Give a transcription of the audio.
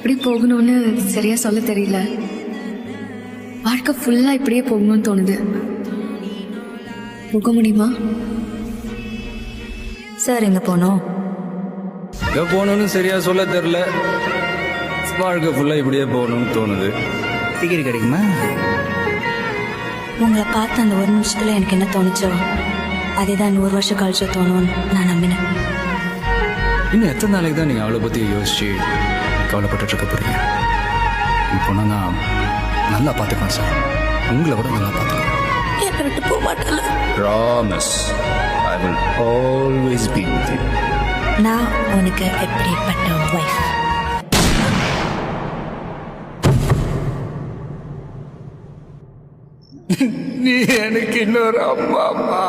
எப்படி போகணும்னு சரியா சொல்ல தெரியல. வாழ்க்கை ஃபுல்லா இப்படியே போகணும்னு தோணுது. போக முடியுமா? சார் எங்க போனோம்? எங்கே போகணும்னு சரியா சொல்ல தெரியல. வாழ்க்கை ஃபுல்லாக இப்படியே போகணும்னு தோணுது. டிக்கெட் கிடைக்குமா? உங்களை பார்த்து அந்த ஒரு நிமிஷத்துல எனக்கு என்ன தோணுச்சோ அதேதான் 100 வருஷம் கழிச்சு தோணும்னு நான் நம்பினேன். இன்னும் எத்தனை நாளைக்கு தான் நீங்கள் அவளை பற்றி யோசிச்சு கவலைப்பட்டு இருக்க போறீங்க? இப்போ நான் நல்லா பார்த்துக்குவேன் சார். உங்களை விட நல்லா பார்த்துக்குவேன். என்னை விட்டு போக மாட்டேன். Promise, I will always be with you. நான் உனக்கு எப்படிப்பட்ட வைஃப்? நீ எனக்கு இன்னொரு அம்மா.